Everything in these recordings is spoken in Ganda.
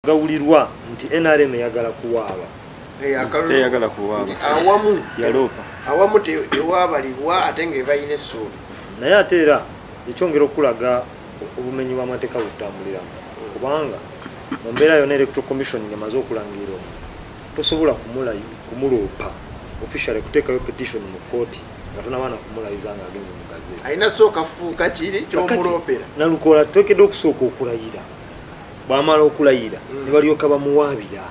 gawulirwa nti NRM yagala kuwaaba teyagala kuwaaba awamu yaloopa awamu tewaabalibwa ate nga ebayina essuubi naye ate era ekyongera okulaga obumenyi bw'amateeka butambuliramu kubanga mu mbeera yonna electoral commission yamaze okulangira tosobola kumuloopa officially kuteekayo petition mu kooti nga tonabaana kumulayiza nga agenze mu gazeti alina sooka fuuka kiri kyomuloopera nalukola tokedde okusooka okulayira bwamala okulayira ne balyoka bamuwaabira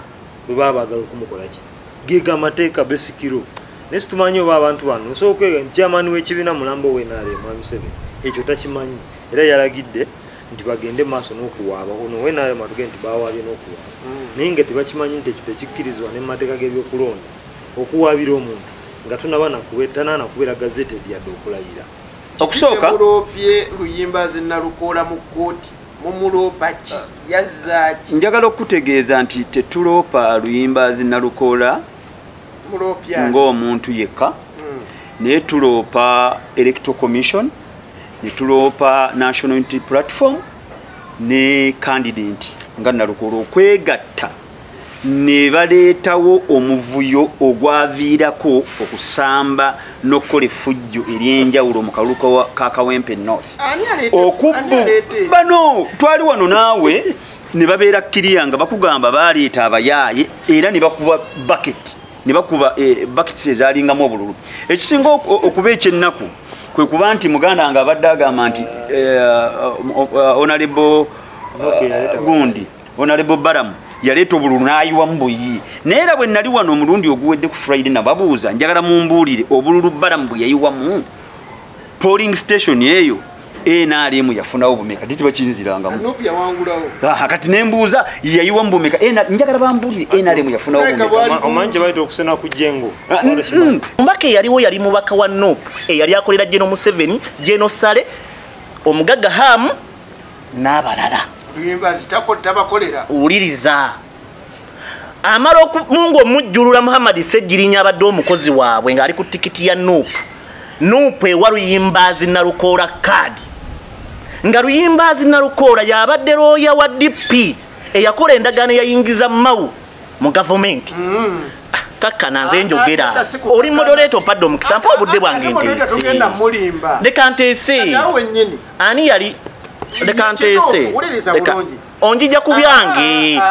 bwe baba baagala okumukolaki geega amateeka besikiro naye situmanyi oba abantu bano osooka chairman w'ekibiina mulambo w'NRM Mwami Museveni ekyo takimanyi era yalagidde nti bagende maaso n'okuwaaba ono w'NRM atugende nti bawaabye n'okuwaaba naye nga tebakimanyi nti ekyo tekikkirizibwa ne mu mateeka g'ebyokulonda okuwaabira omuntu nga tanaana kubeera gazeti ebyadde okulayira okusooka muloopye Luyimbazi Nalukoola mu kooti mumuloopa ki yazzaaki njagala okutegeeza nti tetuloopa Luyimbazi Nalukoola ng'omuntu yekka naye tuloopa Electoral Commission ne tuloopa National Unity Platform ne candidate nga Nalukoola okwegatta ne baleetawo omuvuyo ogwaviirako okusamba n'okukola effujjo ery'enjawulo mu kalulu ka Kawempe North okubbo bano twali wano naawe ne babeera kkiriya nga bakugamba baleeta abayaaye era ne bakuba buckets ezaalingamu obululu ekisinga okuba ekyennaku kwe kuba nti muganda nga abadde agamba nti Honorable Baramu yaleeta obululu n'ayiwamu buyi naye era bwe nali wano omulundi oguwedde ku Friday nababuuza njagala mumbuulire obululu Baramu bwe yayiwamu polling station eyo NRM yafunawo bumeka titibakinzirangamu kati nembuuza yayiwamu bumeka njagala bambuulire NRM yafunawo bumeka omanyi kye bayita okusena ku jjengo omubaka eyaliwo yali mubaka wa NOP eyali akolera General Museveni General Sale omugagga Hamu n'abalala Luyimbazi tabakolera uliriza amala okumungu omujjulula Muhammad Sejjirinya abadde omukozi waabwe ng'ali ku tikiti ya NUP ewa Luyimbazi Nalukoola kaadi nga Luyimbazi Nalukoola yabadde looya wa DP eyakola endagaano eyayingiza Mawu mu gavumenti kakkana nze njogera oli moderator mpadde omukisa mpa obudde bwange nteese leka nteese ani yali leka nteese onjija ku byange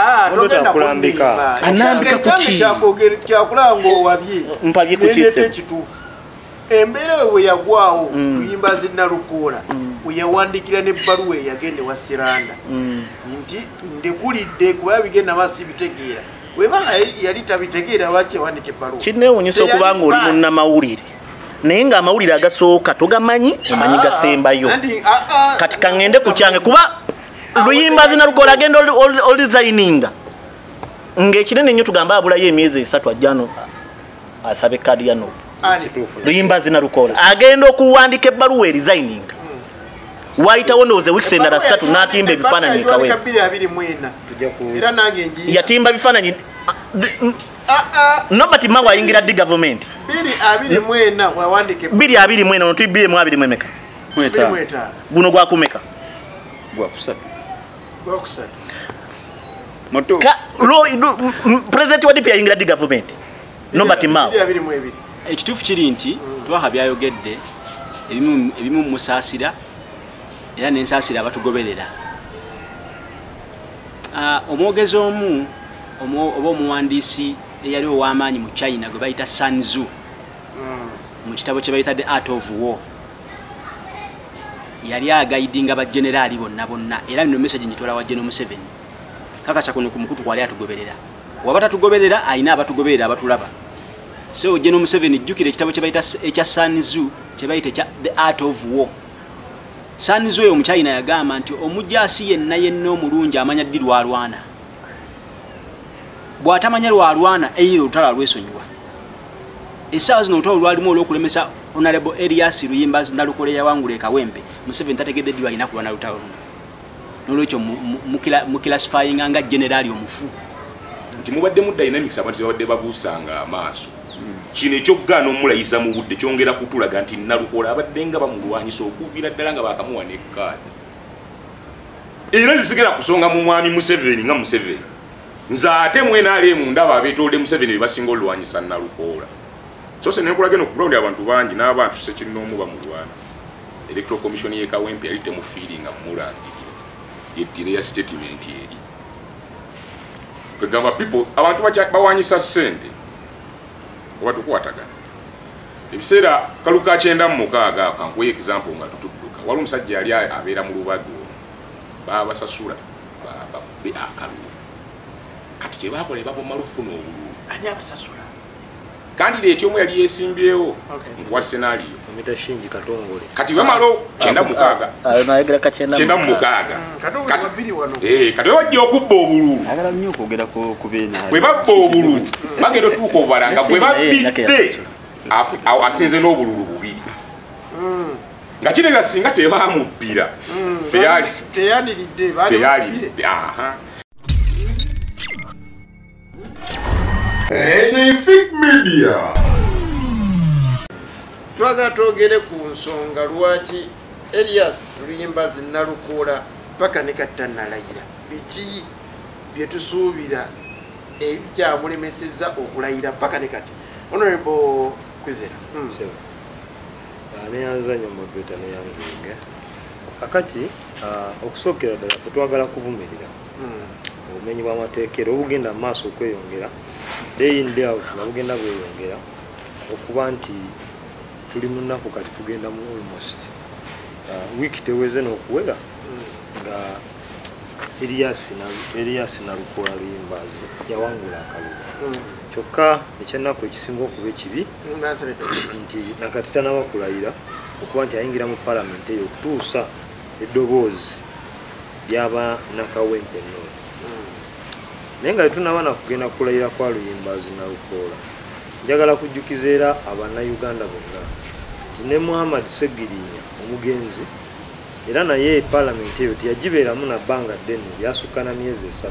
kulambika anambika kuki kyakulanga owabye mpabye kukise embeera we yagwawo Luyimbazi Nalukoola weyawandikira n'ebbaluwa eyagende wa Siranda nti ndekulidde kuba bigenda basi bitegeera weba yali tabitegeera lwaki yawandika ebbaluwa kineewunyisa okuba nga oli munnamawulire naye nga amawulire agasooka togamanyi omanyi gasembayo kati kaŋŋende ku kyange kuba Luyimbazi Nalukoola agenda olizayininga ng'ekinene nnyo tugamba abulayo emyezi 3 ajjano asabe kaadi ya NOP Luyimbazi Nalukoola agenda okuwandika ebbaluwa erizayininga wayitawo ndowooza weeks endala 3 n'atimba ebifaananyi Kawempe yatimba bifaananyi Nobert Mawa ayingira ddi gavumenti 224 ono tuli 224 emeka guno gwakumeka President wa DP ayingira ddi gavumenti Nobert Mawa ekituufu kiri nti twaha byayogedde ebimu musaasira era nensaasira abatugoberera omwogezi omu oba omuwandiisi eyali ow'amaanyi mu China gwe bayita Sun Tzu mu kitabo kye bayita The Art of War yali agayidinga bajenerali bonna era nino message njitwala wa General Museveni kakasa kuno ku mukutu kwali atugoberera waba tatugoberera ayina abatugoberera abatulaba so General Museveni jjukira ekitabo kye bayita ekya Sun Tzu kye bayita The Art of War Sun Tzu omu China yagamba nti omujaasi yenna omulungi amanya ddi lwalwana bw'atamanya lwalwana eyo olutalo lwesonyiwa essaawa zino olutalo lwalimu olw'okulemesa Honorable Elias Luyimbazi Nalukoola yawangula e Kawempe Museveni tategedde ddi alina kulwana lutalo luno n'olwekyo mukilasifayinga nga generali omufu nti mubadde mu dynamics abantu babadde babuusanga amaaso kino ekyokugaana omulayisa mu budde kyongera kutulaga nti Nalukoola abadde nga bamulwanyisa okuviira ddala nga bakamuwa n'ekkaadi era zisigera kusonga mu Mwami Museveni nga Museveni nze ate mwena ali mundaba abetolde Museveni bebasinga olwanyisa Nalukoola so se nekulageno okuground abantu bangi n'abantu sekinomu bamulwana electoral commission ye Kawempe yali temu feeling amulangirira yetire ya statement eri kwegamba people abantu bawanyisa sente watu kuwatagana ebiseera kaluka 96 kankuye example nga tutudduka wali omusajja yali abeera mu Lubago babasasula be akalu kati kye bakola baboma lufuna obululu ani abasasula candidate omwe yali yesimbyewo wa scenario Omitashinji Katongole kati wemalo 96 nayegera ka 96 Katongole babiri wano kati wajja okubba obululu agala nnyo okwogera ku beena bwe babba obululu bagenda otuuka obubalanga bwe babbidde asinze n'obululu bubiri nga kinega singa tebamubbira teyaniridde Enefik Media. Twagala twogere ku nsonga lwaki Elias Luyimbazi Nalukoola paka ne Katannalayira biki bye tusuubira ebikyamulemesezza okulayira paka ne kati. Honorable Kwizera neyanzanya moderator neyanzinga akati okusookera ddala twagala kuvumirira obumenyi bw'amateeka era obugenda mu maaso okweyongera day in day out nabugenda bweyongera okuba nti tuli mu nnaku kati tugenda mu almost wiiki teweze n'okuwera nga Elias Nalukoola Luyimbazi yawangula akalulu kyokka ekyennaku ekisinga okuba ekibi nti nakati tanaba kulayira okuba nti ayingira mu palamenti eyo okutuusa eddoboozi lyaba Nakawempe North naye nga tetunaba nakugenda kulayira kwa Luyimbazi Nalukoola njagala kujjukiza era Abannayuganda bonna nti ne Muhammad Segirinya omugenzi era naye palamenti eyo teyagibeeramu na bbanga ddene lyasukka na myezi 3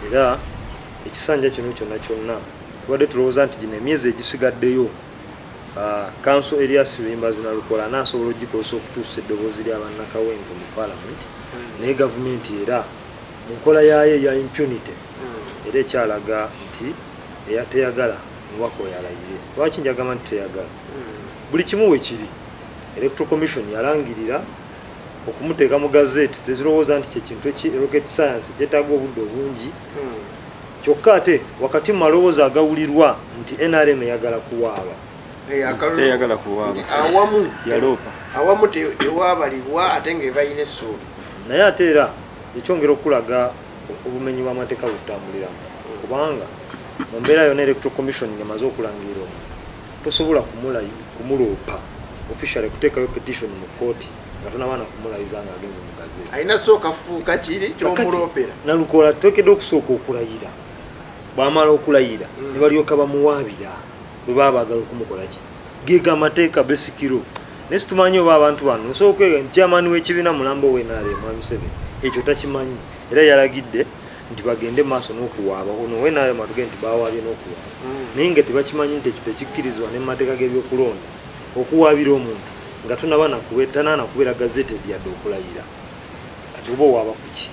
era ekisanja kino kyonna kyonna tubadde tulowooza nti gino emyezi egisigaddeyo Council Elias Luyimbazi Nalukoola anaasobola ogikozesa okutuusa eddoboozi ly'Abannakawempe mu palamenti naye gavumenti era mu nkola yaayo eya impunity era ekyalaga nti teyagala mubaka oyo alayire. Lwaki njagamba nti teyagala? Buli kimu we kiri Electoral Commission yalangirira okumuteeka mu gazeti tezirowooza nti kyekintu rocket science kyetaaga obudde obungi kyokka ate wakati mu malowooza agawulirwa nti NRM eyagala kuwaaba teyagala kuwaaba awamu yaloopa awamu tewaabalibwa ate nga ebayina essuubi naye ate era ekyongera okulaga obumenyi bw'amateeka butambuliramu kubanga mu mbeera yonna Electoral Commission ng'emaze okulangirira omuntu tosobola kumuloopa officially kuteekayo petition mu kooti nga tonabaana kumulayiza nga agenze mu gazeti alina sooka fuuka kiri kyomuloopera. Nalukoola tokedde okusooka okulayira bw'amala okulayira ne balyoka bamuwaabira bwe baba baagala okumukolaki geega amateeka besikiro naye situmanyi oba abantu bano nsooka chairman w'ekibiina mulambo w'NRM Mwami Museveni ekyo takimanyi era yalagidde nti bagende maaso n'okuwaaba ono NRM atugende nti bawaabye n'okuwaaba naye nga tebakimanyi nti ekyo tekikkirizibwa ne mu mateeka g'ebyokulonda okuwaabira omuntu nga tanaana kubeera gazeti ebyadde okulayira ati oba owaaba ku ki?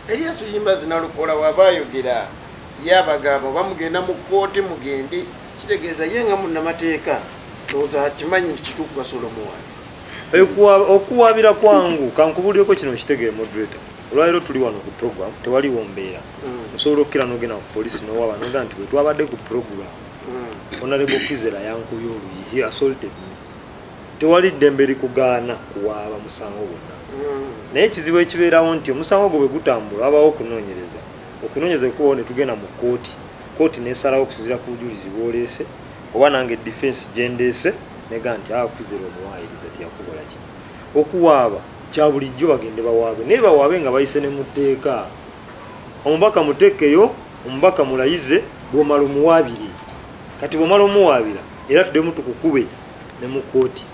Elias Luyimbazi Nalukoola waba ayogera yabagamba bamugenda mu kooti mugende kitegeeza ye nga munnamateeka lowooza kimanyi nti kituufu basobola omuwaabira. Okuwaabira kwangu kankubulireko kino kitegere moderator olwaliro tuli wano ku program tewaliwo mbeera osobola okkira n'ogenda ku polisi n'owaaba n'ogamba nti bwe twabadde ku program Honorable Kwizera yankubye oluyi he assaulted me tewali ddembe likugaana kuwaaba musango gwonna naye ekizibu ekibeerawo nti omusango gwe bwe gutambula wabawo okunoonyeza kubawo ne tugenda mu kooti n'esalawo okusinziira ku bujulizi bw'oleese oba nange defense gyendeese nega nti Kwizera omuwaayiriza tiyakukola ki okuwaaba kya bulijjo bagende bawaabe naye bawaabe nga bayise ne mu tteeka omubaka muteekeyo omubaka mulayize bw'omala omuwaabire kati bw'omala omuwaabira era tuddemu tukukube ne mu kooti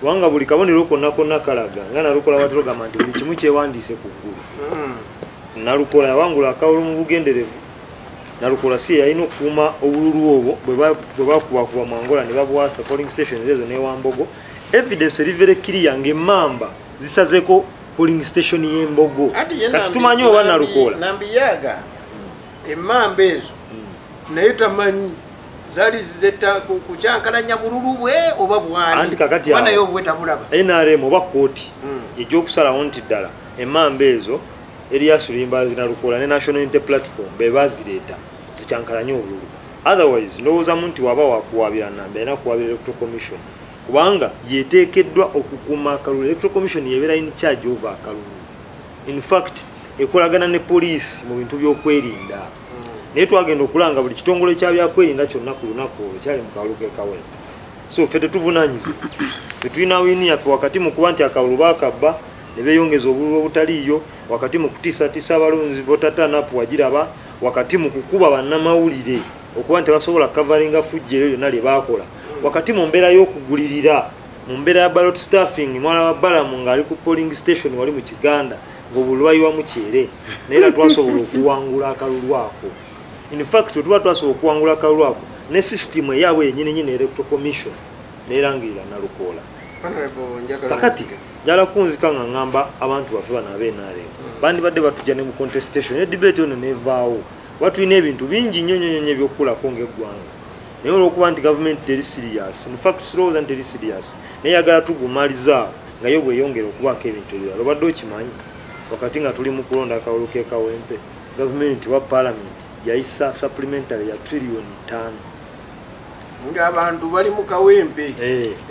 kubanga buli kabonero konna kalaga nga Nalukoola batulogamba nti buli kimu kyewandiise ku ggulu. Nalukoola yawangula akawolo mu bugenderevu. Nalukoola si yalina okukuuma obululu obwo bwe bakubakuba mu Angola ne babuwaasa polling stations ezo n'ewambogo evidence erivere kiriya ng'emmamba zisazeeko polling station y'Embogo kati tumanyi oba Nalukoola Nambiyaga emmamba ezo naye tamanyi zali zizetta kucyankalanya bululu bwe oba bwani anti kakati banaye obwetabulaba NRM oba kooti egy'okusalawo nti ddala emmamba ezo Erias Luyimbazi Nalukoola ne National Unity Platform be bazireeta zikyankalanye obululu otherwise ndowooza mu nti waba wakuwabira Nambi alina kuwabira Electoral Commission kubanga yeteekeddwa okukuuma akalulu. Electoral Commission yebeera in charge over akalulu. In fact ekolagana ne poliisi mu bintu by'okwerinda naye twagenda okulanga buli kitongole kya byakwerinda kyonna ku lunaku olwo kyali mu kalulu k'ekawempe. So ffe tetuvunaanyizibwa tetulina wini yaffe wakati mu kuba nti akalulu baakabba ne beeyongeza obululu obutaliiyo, wakati mu kutiisatiisa abalonzi botatanapu wagiraba, wakati mu kukuba bannamawulire okuba nti basobola kavaringa fujja eryo lyonna lye baakola, wakati mu mbeera y'okugulirira mu mbeera ya ballot staffing mwala wa Balamu ng'ali ku polling station wali mu Kiganda ng'obululu bayiwamu kyere naye era twasobola okuwangula akalulu ako. In fact tuba twasobola okuwangula akalulu ako ne system eyaabwe yennyini nyini Electoral Commission neerangirira Nalukoola. Kakati njala kunzika nga ngamba abantu baffe bano ab'NRM bandibadde batujja ne mu contestation ne debate ono nevaawo watulina ebintu bingi nnyo nnyo ebyokukulako ng'eggwanga naye olw'okuba nti gavumenti teri serious, in fact sirowooza nti teri serious naye yagala tugumaliza nga yo bweyongera okubaako ebintu ebirala. Obadde okimanyi wakati nga tuli mu kulonda akalulu k'ekawempe gavumenti wa parliament yayisa supplementary ya trillioni 5 ng'abantu bali mu kawempe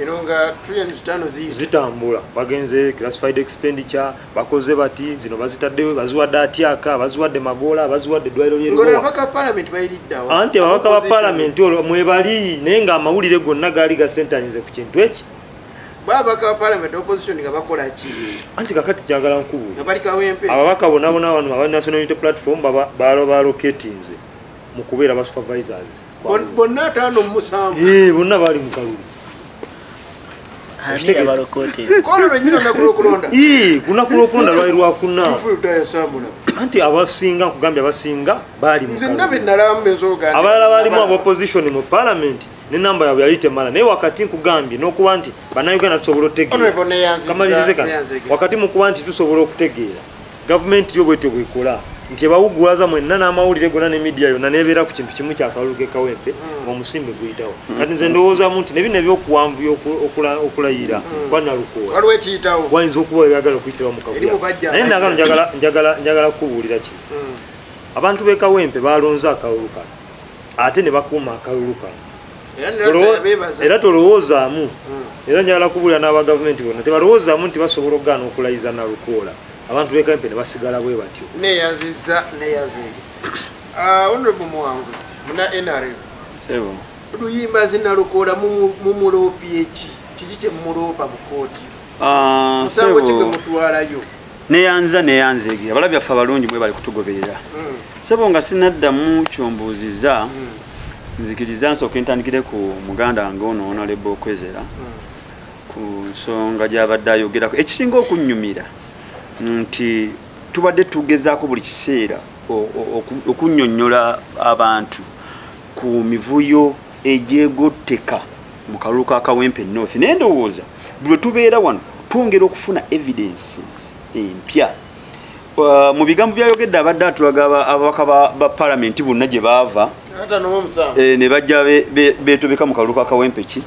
era nga trillioni 5 zitambula bagenze classified expenditure bakoze bati zino bazitaddeyo baziwadde atyaka baziwadde Magoola baziwadde eddwaliro ly'ababaka parliament bayiriddawo anti ababaka ba parliament olwo mwebali naye ng'amawulire gonna gaali gasentanize ku kintu eki babaka ba parliament opposition nga bakola ki anti kakati kyagala nkubuulira nga bali kawempe ababaka bonna wano aba National Unity Platform baloketinze mu kubeera ba supervisors bonna 5 bonna baali mu kalulu kono lwenyina nakulonda kunaku lw'okulonda lwali lwakuna anti abasinga nkugambye abasinga baali mu kalulu abalala baalimu aba opposition mu parliament ne namba yaabwe yali temala naye wakati nkugambye n'okuba nti bannayuganda tusobola okutegeera kamalirize kano wakati mu kuba nti tusobola okutegeera gavumenti yo bwetyo bwekola nti ebawugulaza mwenna n'amawulire gonna ne media yonna nebeera ku kintu kimu kyakalulu k'ekawempe ng'omusimbe guyitawo kati nze ndowoozamu nti nebino ebyokuwanvuya okulayira kwa Nalukoola waliwo ekiyitawo wayinza okuba byagala okuyitirawo mu kabuya naye nagano njagala kubuulira kino abantu b'ekawempe balonze akalulu kano ate ne bakuuma akalulu kano era tolowoozaamu era njagala kubuulira n'abagavumenti bonna tebalowoozaamu nti basobola okugaana okulayiza Nalukoola abantu b'ekawempe ne basigala bwe batyo neyanziza honorable Muwanguzi muna NRM sebo Luyimbazi Nalukoola mumuloopye kiki kye mumuloopa mu kooti musango ki gwe mutwalayo neyanzege abalabi baffe abalungi bwe bali kutugoberera sebo nga sinaddamu kyombuuziza nzikiriza nsooka ntandikire ku muganda wange ono Honorable Kwezera ku nsonga gy'abadde ayogerako ekisinga okunnyumira nti tubadde tugezaako buli kiseera okunnyonnyola abantu ku mivuyo egyegotteka mu kalulu ka Kawempe North naye ndowooza bwe tubeera wano twongera okufuna evidences empya mu bigambo byayogedde abadde atulaga ababaka ba parliament bonna gye baava ne bajja beetobeka mu kalulu ka Kawempe ki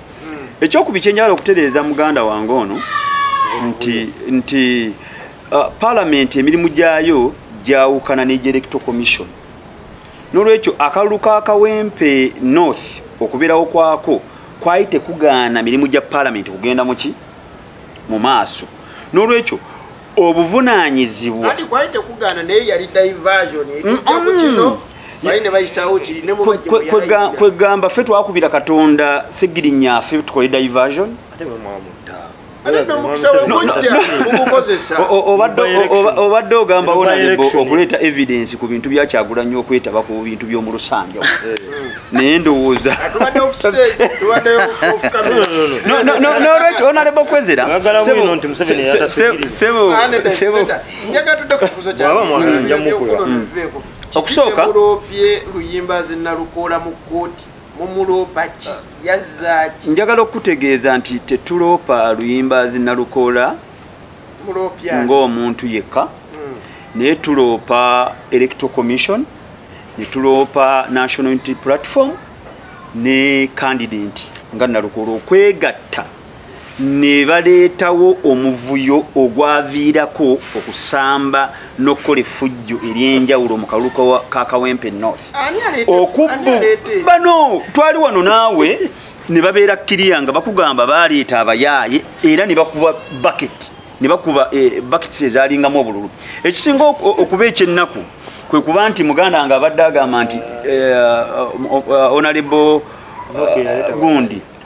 ekyokubi kyenjagala okutereeza muganda wange ono nti parliament emirimu gyayo gyawukana n'Electoral Commission n'olwekyo akalulu ka Kawempe North okubeerawo kwako kwali tekugaana mirimu gya parliament kugenda mu maaso n'olwekyo obuvunaanyizibwa ati kwali tekugaana naye yali diversion ekijja kino bayine bayisawo ki ne mu bajja kwegamba ffe twakubira Katonda segirinnyaffe tukole diversion ate bamwamutta obadde ogamba okuleeta evidence ku bintu bya Kyagulanyi okwetaba ku bintu by'omu Lusanja naye ndowooza Honorable Kwezera okusooka Luyimbazi Nalukoola mu kooti mumuloopa ki yazzaaki njagala okutegeeza nti tetuloopa Luyimbazi Nalukoola ng'omuntu yekka naye tuloopa electoral commission ne tuloopa national unity platform ne candidate nga Nalukola okwegatta ne baleetawo omuvuyo ogwaviirako okusamba n'okukola effujjo ery'enjawulo mu kalulu ka Kawempe North. Okubbo bano twali wano naawe ne babeera kkiriya nga bakugamba baleeta abayaaye era ne bakuba buckets ezaalingamu obululu. Ekisinga okuba ekyennaku kwe kuba nti muganda nga abadde agamba nti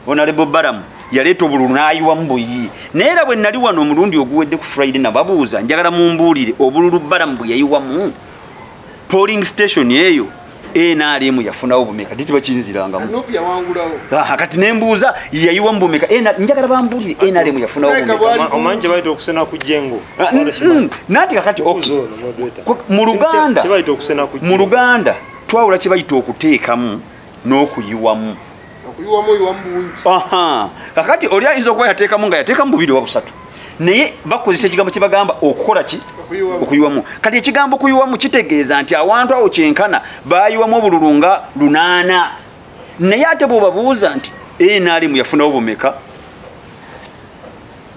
Honorable Baramu yaleeta obululu n'ayiwamu buyi. Naye era bwe nali wano omulundi oguwedde ku Friday nababuuza njagala mumbuulire obululu Baramu bwe yayiwamu polling station eyo NRM yafunawo bumeka titi bakinzirangamu kati nembuuza yayiwamu bumeka njagala bambuulire NRM yafunawo bumeka omanje baita okusena ku jengo nati kakati mu Luganda twawula kye bayita okuteekamu n'okuyiwamu. Kakati oli ayinza okuba yateekamu nga yateekamu bubiri wa busatu naye bakozesa ekigambo kye bagamba okukola ki okuyiwamu. Kati ekigambo okuyiwamu kitegeeza nti awantu awo kyenkana bayiwamu obululu nga 8 naye ate bw'obabuuza nti NRM yafunawo bumeka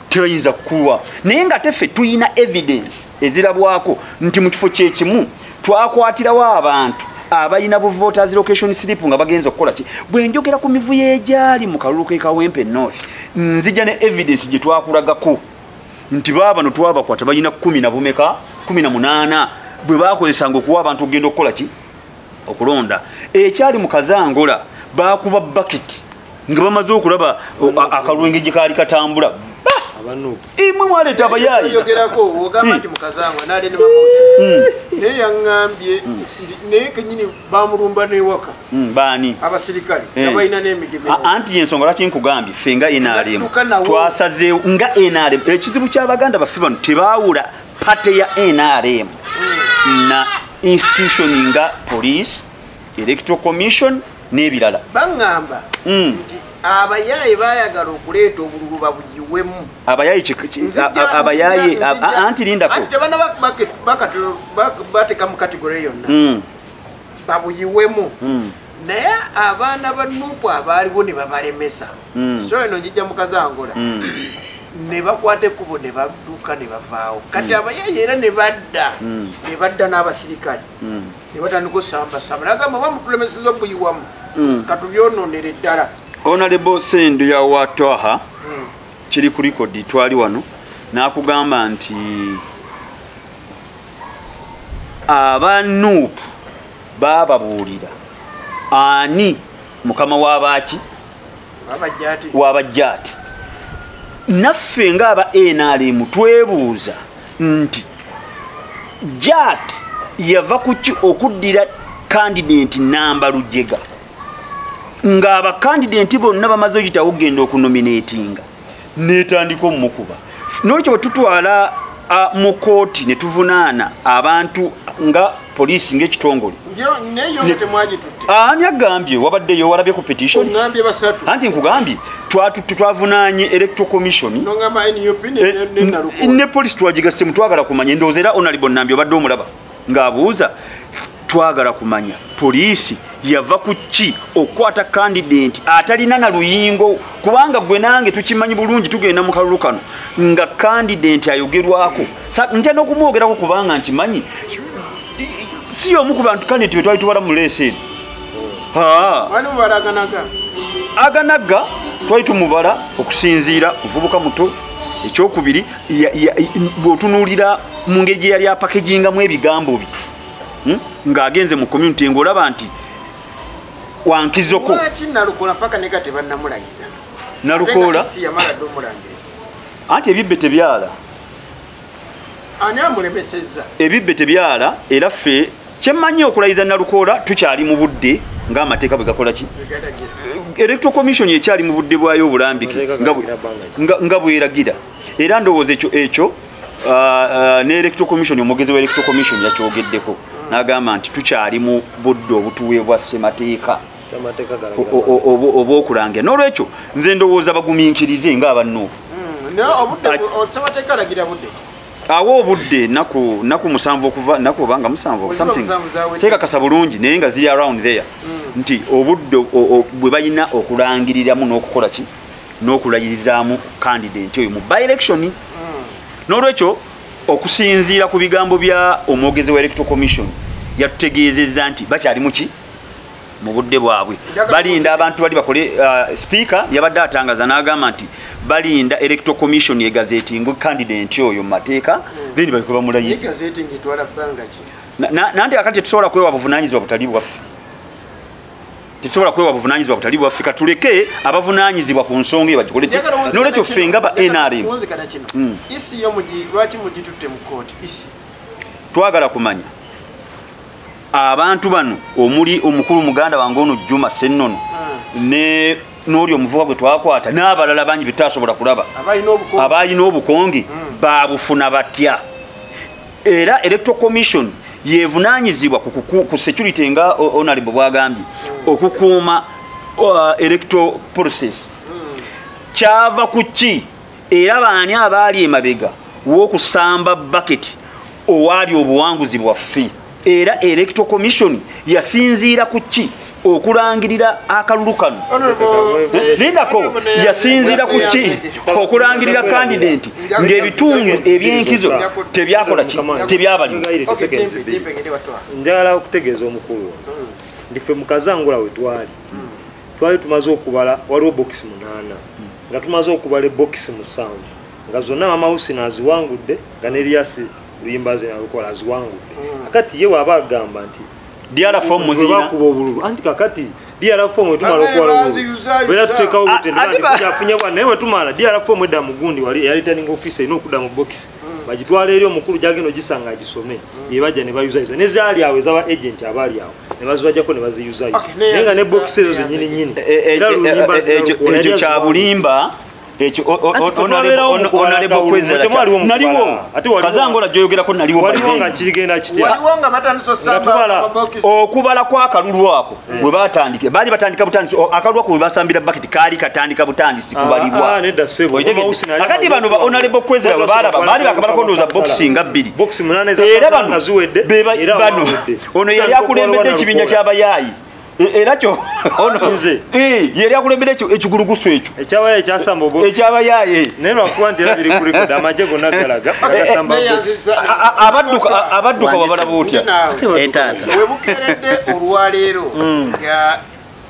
tebayinza kukuwa. Naye nga teffe tuyina evidence ezirabwako nti mu kifo kyekimu twakwatirawo abantu abayina bu voters location slip nga bagenza okukola ki. Bwe njogera ku mivuyo egyali mu kalulu ke Kawempe North nzija ne evidence gye twakulagako nti bano twabakwata bayina 10 na bumeka 18 bwe bakozesanga okuwa abantu okugenda okukola ki okulonda. Ekyali mu Kazangola bakuba bucket nga bamaze okulaba akalwenge gye kaali katambula imwe mwaleeta abayaayi yogerako ogamba nti Mukazangwa nali ne mamusi naye yaŋŋambye naye kenyini bamulumba n'ewaka baani abasirikale nga balina n'emigeme anti yensonga lwaki nkugambye ffe nga NRM twasazeewo nga NRM ekizibu ky'Abaganda baffe bano tebaawula pate ya NRM na institution nga police electoral commission n'ebirala baŋŋamba nti abayaaye baayagala okuleeta obululu babuyiwemu. Abayaaye anti lindako tebana bateeka mu kategore yonna babuyiwemu naye abaana ba Nuupu abaaliwo ne babalemesa. So eno njijja mu Kazangola ne bakwata ekkubo ne badduka ne bavaawo. Kati abayaaye era ne badda n'abasirikale ne batandika osambasamba nagamba bamutulemeseza obuyiwamu katubyonoonere ddala. Honorable Sendo ya Watwaha kiri ku record twali wano nakugamba nti aba Nuupu bababuulira ani mukama w'abaki w'abajjaati. Naffe ng'aba NRM twebuuza nti Jaat yava ku ki okuddira candidate namba Lujega nga abakandidenti bonna bamaze oyitawo okugenda okunominatinga netandika omukuba. N'ekyo bwe tutwala mu kooti ne tuvunaana abantu nga poliisi ng'ekitongole ani agambye wabaddeyo walabye ku petition anti nkugambye twavunaanye electoral commission ne poliisi twagigasse mutwagala kumanya endowooza era Honorable Nambi obadde omulaba ng'abuuza twagala kumanya poliisi yava ku ki okukwata candidate atalina na luyingo kubanga gwe nange tukimanyi bulungi tugenda mu kalulu kano nga candidate ayogerwako ntya n'okumwogerako kubanga nkimanyi si omu ku bantu candidate bwe twali tubala mu leeseni aganaga twali tumubala okusinziira muvubuka muto. Ekyokubiri bw'otunuulira mu ngeri gye yali apakegingamu ebigambo bye ng'agenze mu community ng'olaba nti wankizoko Nalukola paka neka tebannamulayiza Nalukola anti ebibbe tebyala ani amulemesezza ebibbe tebyala era ffe kyemmanyi okulayiza Nalukola tukyali mu budde ng'amateeka bwe gakola ki electoral commission ekyali mu budde bwayo obulambike nga bweragira era ndowooza ekyo ne electoral commission omugezi wa electoral commission yakyogeddeko n'agamba nti tukyali mu budde obutuweebwa ssemateeka oba okulangira. N'olwekyo nze ndowooza bagumiikirize ng'aba Nuupu ssemateeka alagira budde awo obudde naku musanvu okuva naku banga musanvu something seka kasa bulungi naye nga ziri around there nti obudde bwe bayina okulangiriramu n'okukola ki n'okulayirizaamu candidate oyo mu by election n'olwekyo okusinziira ku bigambo bya omwogezi wa electoral commission yatutegeezezza nti bakyali muki mu budde bwabwe balinda abantu bali bakole speaker yabadde atangaza n'agamba nti balinda electoral commission ye gazeti ngo candidate oyo mu mateeka then balikuba mulayizi gazeti ngitwala banga ki nanti akati tusobola kwewa buvunanyizibwa butali bwaffe tusobola kwewa buvunanyizibwa butali bwaffe katuleke abavunanyizibwa ku nsonga ebagikole n'olwekyo ffe nga ba NRM isi yo lwaki mugitutte mu kooti isi twagala kumanya abantu bano omuli omukulu muganda wange ono Juma Sennono ne n'oli omuvuka gwe twakwata n'abalala bangi bitasobola kulaba abayina obukonge babufuna batya era electoral commission yevunaanyizibwa ku security nga honorable bwagambye okukuuma electoral process kyava ku ki era baani abaali emabega w'okusamba bucket owaali obuwanguzi bwaffe era electoral commission yasinziira ku ki okulangirira akalulu kano lindako yasinziira ku ki okulangirira candidate ng'ebitundu ebyenkizo tebyakola ki tebyabalima njagala okutegeeza omukulu ndife mukazangula we twali tumaze okubala waliwo bokisi 8 nga tumaze okubala ebokisi 7 nga zonna mamawusi naziwangudde nga neriyasi luyimbazi nalukola aziwangudde akati ye waba agamba nti diara form muzira anti kakati diara form etumala okwala wera tutekawo butendafunye bwana naye wetumala diara form edda mugundi wali yali returning officer ino okuda mu box bagitwala eri omukulu jageno gisanga agisome yebaja ne bayuza nezaali awe zaba agent abali awo ne bazibajjako ne baziyuza nenga ne box ezo zenyini ekyo kya bulimba ekyo onalebo kwezera naliwo kazangola joyogerako naliwo waliwonga kirigenda kitya waliwonga matandisa samba okubala kwa akalulu ako bwe batandike baali batandika butandisi akalulu ako bwe basambira bucket kaali katandika butandisi kubalibwa akati bano ba onalebo kwezera bwe balaba baali bakabala kondoza boxing nga 2 box 8 era bano bano ono yali akulembedde ekibinja ky'abayaayi era kyo ono nze yeri akulembera ekigulugusu ekyo ekyabaya ekyasamba obo ekyabayaye neno akuwanti era biri kuli kuda amaje gonna galaga agasamba abadduka wabalaba otya etata webukeredde olwaleero ya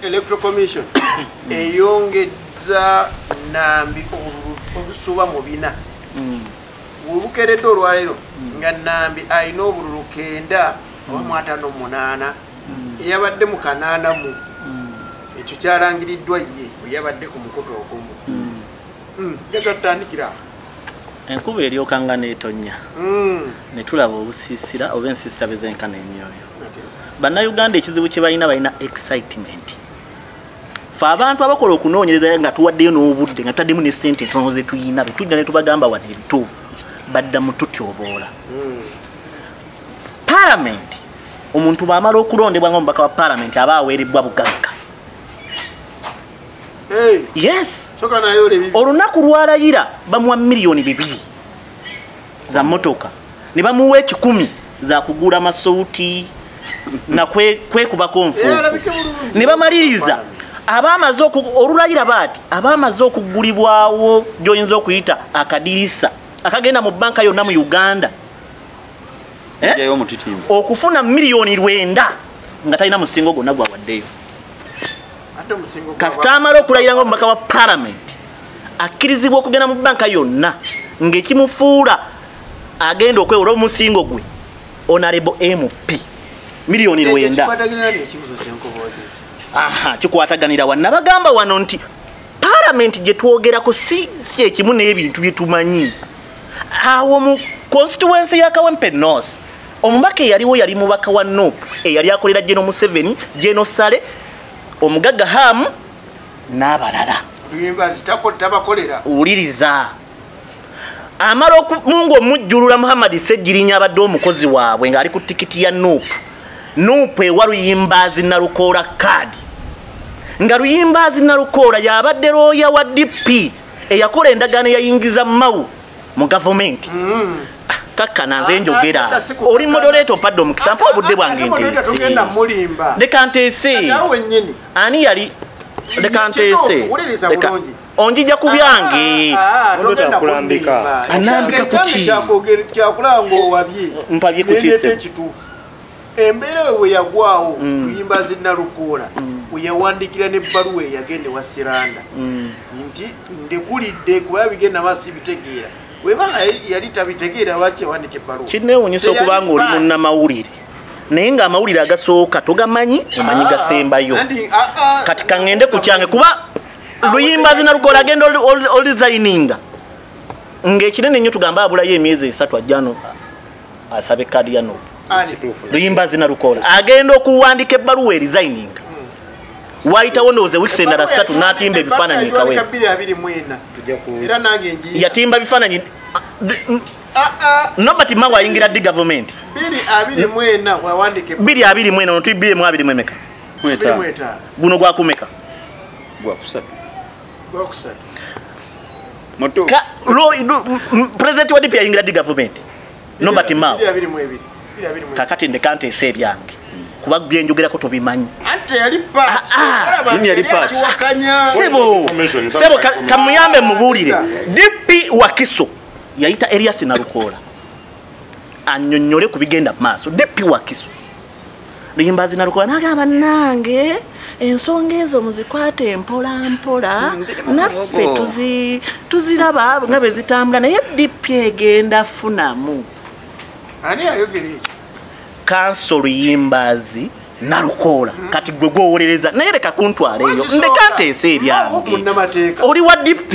electoral commission eyongeza nambi obusuba mu bina webukeredde olwaleero nga nambi ayina obululu 9 oba 58 yabadde mu kanaana mu ekyo kyalangiriddwa ye yabadde ku mukoto ogumu yatandikira enkuba eryokanga n'etonnya ne tulaba obusiisira oba ensiisira bezenkana emyoyo bannayuganda ekizibu kye balina excitement fe abantu abakola okunoonyereza nga tuwaddeyo n'obudde nga tutaddemu ne ssente entono ze tuyina be tujja ne tubagamba wadde ebituufu badda mu tutyoboola parliament omuntu bamala okulondebwa ng'omubaka wa parliament aba aweerebbwa bugagga yes olunaku lwalayira bamuwa $2,000,000 za motoka ne bamuwa 10 za kugula masouti na kwekubako nfuufu ne bamaliriza abamaze olulayira baati abamaze okugulibwawo gy'oyinza okuyita akadirisa akagenda mu banka yonna mu Uganda okufuna $9,000,000 nga talina musingo gonna gwawaddeyo kasita amala okulayira ng'omubaka wa parliament akkirizibwa okugenda mu banka yonna ng'ekimufuula agenda okwewola omusingo gwe honorable MP $9,000,000 kikwataganira wano bagamba wano nti parliament gye twogerako si ekimu n'ebintu bye tumanyi awo mu constituency ya Kawempe North omubaka eyaliwo yali mubaka wa Nope eyali akolera General Museveni General Sale omugagga Ham n'abalala uliriza amala mungu omujjulula Muhammad Sejjirinya abadde omukozi waabwe ng'ali ku tikiti ya Nope ewa Luyimbazi Nalukoola kadi nga Luyimbazi Nalukoola yabadde looya wa DP eyakola endagaano yayingiza Mau mu government kakkana nze njogera oli moderator paddo mukisampa obudde bwange nteese leka nteese ani yali leka nteese onjija ku byange anambika kuki mpabye kukise embeera we yagwawo luyimba zinnalukola weyawandikira n'ebbaluwa eyagende wa Siranda nti ndekulidde kuba bigenda masi bitegeera webanga yali tabitegeera lwaki yawandika ebbaluwa kinneewuunyisa okubanga oli munnamawulire naye ng'amawulire agasooka togamanyi omanyi gasembayo kati kaŋŋende ku kyange kuba luyimba zinalukola agenda olizayininga ng'ekinene nnyo tugamba abulayo emyezi 3 ajjano asabe kadi ya Nobu luyimba zinalukola agenda okuwandika ebbaluwa erizayininga wayitawo ndowooza wiiki endala 3 n'atimba ebifaananyi kawe yatimba bifaananyi Nobati mawa ayingira di government 224 notibiyemu 2 emeka guno gwakumeka president wa DP ayingira di government Nobati mawa kakati ndekanteesa ebyange kuba byenjogerako tobimanyi sebo kamuyambe mubuulire DP Wakiso yayita Elias Nalukola annyonnyole ku bigenda maaso DP Wakiso luyimba zinalukola nagamba nange ensonga ezo muzikwate mpola mpola naffe tuziraba nga bwe zitambula naye DP egenda funamu ani ayogera ekyo kanso luyimbazi Nalukola kati gwe gwowolereza naye leka kuntwala eyo ndeka nteesa ebyange oli wa DP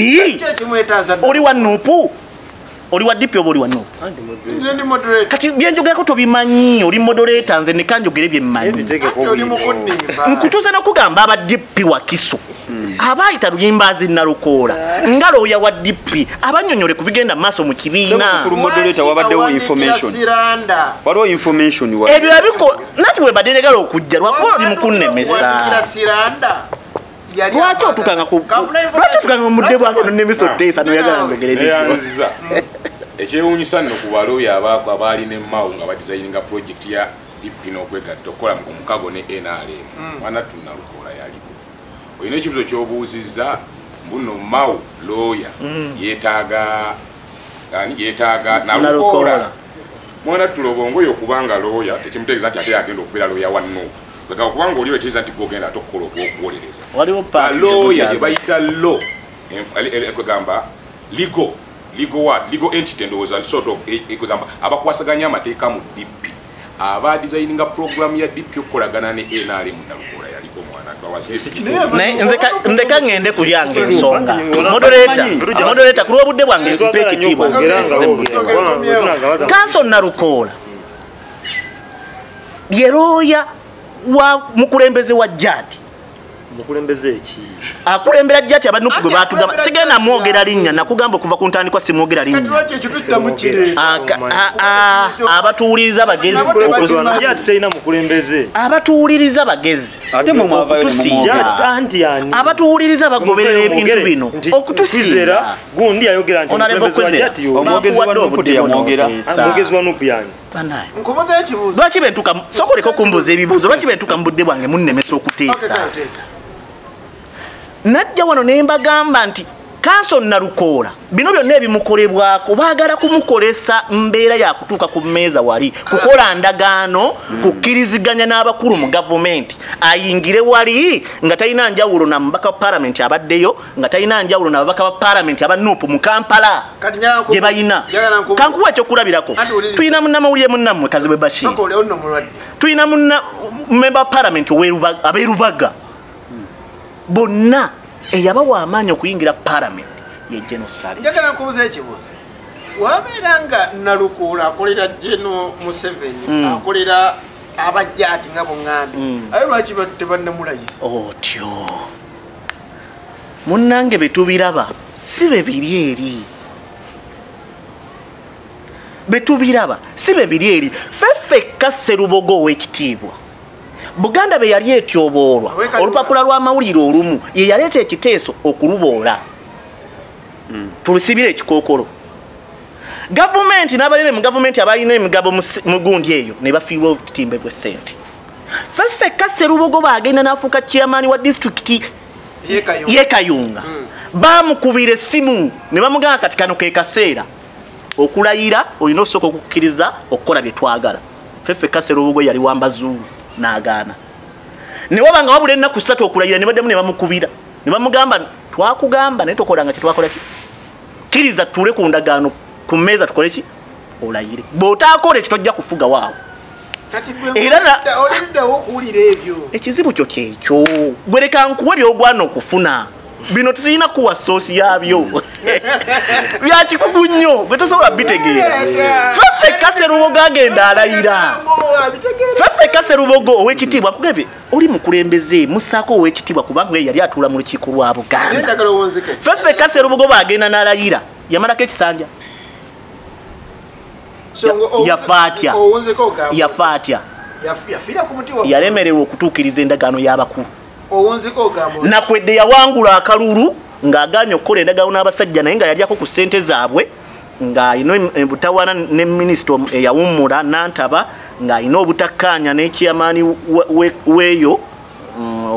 oli wa Nupu oli wa DP oba oli wa Nupu kati byenjogerako tobimanyi oli moderator nze nekanjogere byemmanyi nkutuusa n'okugamba aba DP Wakiso abaayita luyimbazi Nalukola nga looya wa DP abannyonnyole ku bigenda maaso mu kibiina ebyo abiko nati bwe baderegala okujja lwakuba oli mukunnemesa lwaki otukanga mu mudde bwange nonnemesa oteesa noyagala njogere byo ekyewuunyisa nno ku balooya abaalina emmaawo nga badizayininga projekiti ya DP n'okwegatta okukola omukago ne NRM Wanatu Nalukola yaliko olina ekibuzo ky'obuuzizza mbuno maawo looya yeetaaga Nalukola Wanatu Lobongoyo okubanga looya tekimutegeeza nti ate yagenda okubeera looya wa Nuupu bwekaba kubanga oli wetegeeza nti gwogenda ate okukola okuwolereza balooya gye bayita law ekwegamba legal entity ndowooza sort of ekwegamba abakwasaganya amateeka mu DP abadesigninga program ya DP okukolagana ne NRM Nalukola yaliko mwana ndeka ngende ku yange ensonga moderator kulwa budde bwange mpe ekitiibwa kanso Nalukola yeroya wa mukulembeze wa jadi mukulembeze eki akulembera jati abanuku gwe batugamba sigenda mwogera linnya nakugamba okuva ku ntandikwa simwogera linnya abatuwuliriza bagezi jati tayina mukulembeze abatuwuliriza bagezi ate mwe mwavayo abatuwuliriza bagoberera ebintu bino okutusiira gundi ayogera nti omwogezi wa Nuupu teyamwogera omwogezi wa Nuupu yange nkubuza ekibuuzo lwaki bentuka sokoleko kumbuza ebibuuzo lwaki bentuka mu budde bwange munnemesa okuteesa najja wano ne mbagamba nti kanso Nalukola bino byonna ebimukolebwako baagala kumukolesa mbeera ya kutuuka ku mmeeza wali kukola ndagaano kukkiriziganya n'abakulu mu gavumenti ayingire wali nga talina njawulo na mubaka wa palamenti abaddeyo nga talina njawulo na babaka ba palamenti aba Nuupu mu Kampala gye bayina kankuwa ekyokulabirako tulina munnamawulire munnammwe Kazibwe Bashir tulina memba wa palamenti ab'erubaga bonna eyabawa amaanyi okuyingira palamenti ye General Sale njagala nkubuza ekibuuzo wabeera nga Nalukola akolera General Museveni akolera abajjaati nga bongambye aye lwaki tebannamulayisa otyo munnange betubiraba si bebiri eri betubiraba si bebiri eri feffekka Sserubogo ow'ekitiibwa Buganda be yali etyoboolwa olupapula lw'amawulire olumu ye yaleeta ekiteeso okuluboola tulusibire ekikookolo Gavumenti n'abalire mu gavumenti abalina emigabo mu gundi eyo ne bafiirwa obutimbe bw'essente. Ffeffekka Sserubogo bagenda n'afuuka chairman wa district ye Kayunga. Bamukubira essimu ne bamugamba kati kano ke kaseera okulayira olina osooka okukkiriza okukola bye twagala. Ffeffekka Sserubogo yali wambazulu n'agaana. Ne wabanga wabula ennaku 3 okulayira ne baddamu ne bamukubira. Ne bamugamba twakugamba naye tokolanga kye twakola ki. Kkiriza tule ku ndagaano ku mmeeza tukole ki? Olayire. Bw'otaakole kitojja kufuga waawo. Era oliddawo okuwulira ebyo. Ekizibu kyo kyekyo. Gwe leka nkuwe by'ogwana okufuna. Bino tuzirina kuwa soosi yabyo. Byakikugu nnyo gwe tosobola bitegeera. Ffeffekka Sserubogo agenda alayira. Ffeffekka Sserubogo ow'ekitiibwa nkugambye oli mukulembeze musaako ow'ekitiibwa kubanga yali atuula mu lukiiko lwa Buganda. Ffeffekka Sserubogo bagenda n'alayira yamalako ekisanja. Yafa atya. Yalemererwa okutuukiriza endagaano y'abakulu. Nakwedde yawangula akalulu ng'agaanye okukola endagaano n'abasajja naye nga yalyako ku ssente zaabwe ng'alina butawaana ne minisita eyawummula Nantaba ng'alina obutakkaanya n'ekyamaani weeyo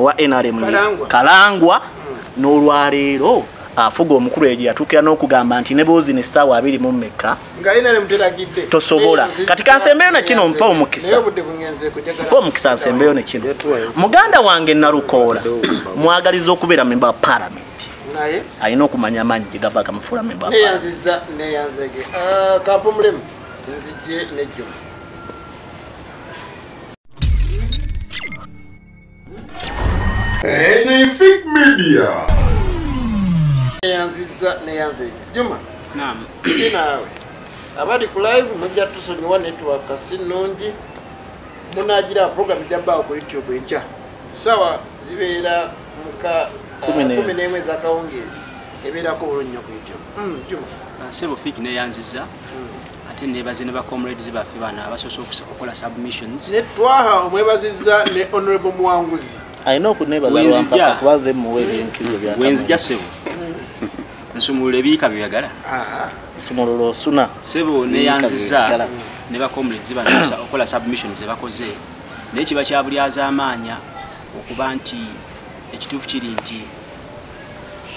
wa NRM Kalangwa n'olwaleero afuga omukulu eyo yatuukira n'okugamba nti ne boozi n'essaawa 2 tosobola kati kansembeyo ne kino mpa omukisa nsembeyo ne kino muganda wange Nalukoola mwagaliza okubeera memba wa Parliament alina okumanya amaanyi gye gava agamufuula memba neyanzege kampo mulemu nzije nejjo Enefik Media neyanzege Juma naam nawe abali ku live mujja tusonyiwa network sinungi munagira program jabba ku YouTube encha sawa zibeera muka 11 za kawongezi ebeera ko bulunyo ku YouTube Juma sebo fiki neyanziza ate nebaze ne ba comrades baffe bana abasoso okukola submissions netwaha omwebaziza ne honorable Muwanguzi ayina okunebaza mpaka kubaze muwe ebinkizo bya wenzija sebo nsumulule biika byagala nsumulule osuna sebo neyanziza ne ba comrades bana okukola submissions bakoze naye kiba kya bulyaza amaanya okuba nti ekituufu kiri nti